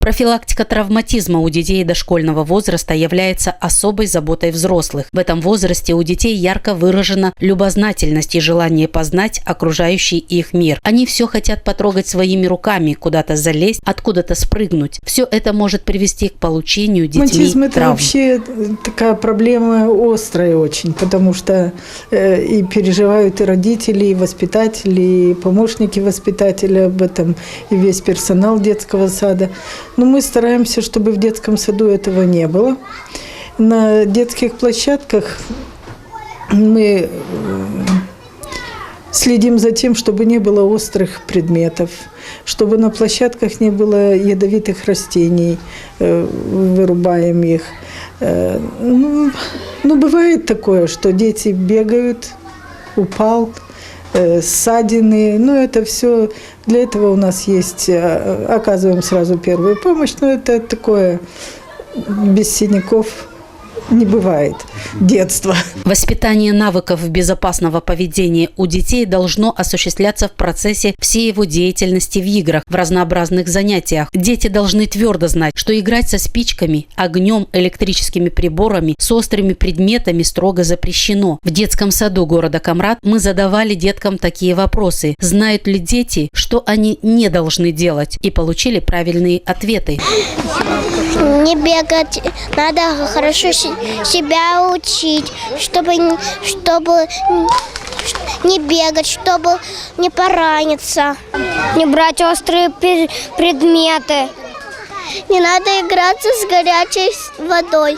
Профилактика травматизма у детей дошкольного возраста является особой заботой взрослых. В этом возрасте у детей ярко выражена любознательность и желание познать окружающий их мир. Они все хотят потрогать своими руками, куда-то залезть, откуда-то спрыгнуть. Все это может привести к получению детьми травматизм – это травм. вообще такая проблема острая очень, потому что и переживают и родители, и воспитатели, и помощники воспитателя об этом, и весь персонал детского сада. Но мы стараемся, чтобы в детском саду этого не было. На детских площадках мы следим за тем, чтобы не было острых предметов, чтобы на площадках не было ядовитых растений, вырубаем их. Ну, бывает такое, что дети бегают, упал, ссадины, это все, для этого у нас есть, оказываем сразу первую помощь, но это такое, без синяков не бывает детства. Воспитание навыков безопасного поведения у детей должно осуществляться в процессе всей его деятельности в играх, в разнообразных занятиях. Дети должны твердо знать, что играть со спичками, огнем, электрическими приборами, с острыми предметами строго запрещено. В детском саду города Камрад мы задавали деткам такие вопросы. Знают ли дети, что они не должны делать? И получили правильные ответы. Не бегать, надо хорошо себя учить, чтобы не бегать, чтобы не пораниться. Не брать острые предметы. Не надо играться с горячей водой.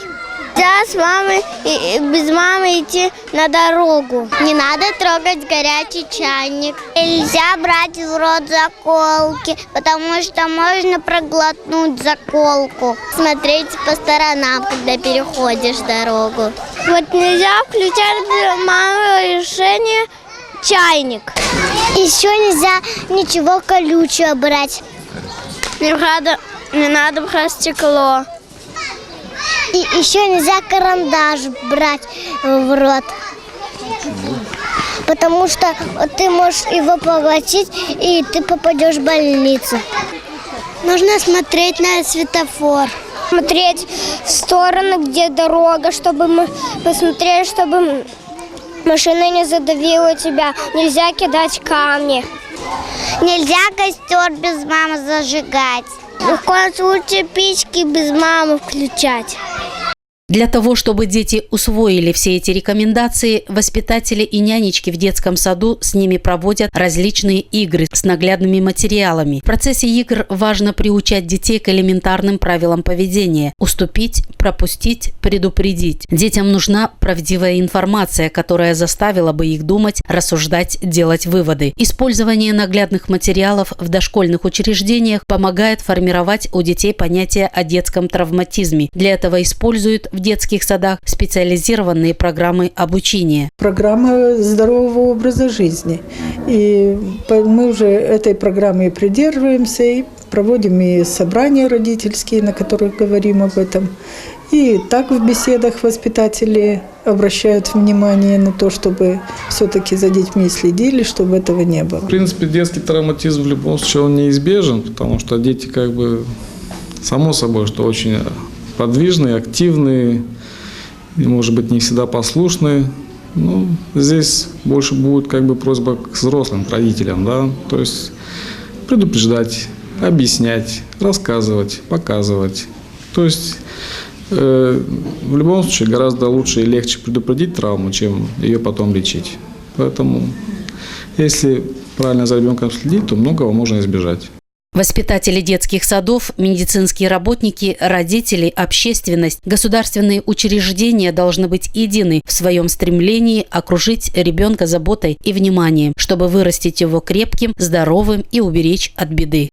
Нельзя с мамой и без мамы идти на дорогу. Не надо трогать горячий чайник. Нельзя брать в рот заколки, потому что можно проглотнуть заколку. Смотреть по сторонам, когда переходишь дорогу. Вот нельзя включать без мамы решение чайник. Еще нельзя ничего колючего брать. Не надо брать стекло. И еще нельзя карандаш брать в рот, потому что ты можешь его поглотить, и ты попадешь в больницу. Нужно смотреть на светофор. Смотреть в сторону, где дорога, чтобы мы посмотрели, чтобы машина не задавила тебя. Нельзя кидать камни. Нельзя костер без мамы зажигать. Ни в коем случае печки без мамы включать. Для того, чтобы дети усвоили все эти рекомендации, воспитатели и нянечки в детском саду с ними проводят различные игры с наглядными материалами. В процессе игр важно приучать детей к элементарным правилам поведения – уступить, пропустить, предупредить. Детям нужна правдивая информация, которая заставила бы их думать, рассуждать, делать выводы. Использование наглядных материалов в дошкольных учреждениях помогает формировать у детей понятие о детском травматизме. Для этого используют в детских садах специализированные программы обучения. Программа здорового образа жизни. И мы уже этой программы придерживаемся и проводим и собрания родительские, на которых говорим об этом. И так в беседах воспитатели обращают внимание на то, чтобы все-таки за детьми следили, чтобы этого не было. В принципе, детский травматизм в любом случае он неизбежен, потому что дети само собой, что очень подвижные, активные, и, может быть, не всегда послушные. Здесь больше будет просьба к взрослым, к родителям, да, то есть предупреждать, объяснять, рассказывать, показывать. То есть в любом случае гораздо лучше и легче предупредить травму, чем ее потом лечить. Поэтому, если правильно за ребенком следить, то многого можно избежать. Воспитатели детских садов, медицинские работники, родители, общественность, государственные учреждения должны быть едины в своем стремлении окружить ребенка заботой и вниманием, чтобы вырастить его крепким, здоровым и уберечь от беды.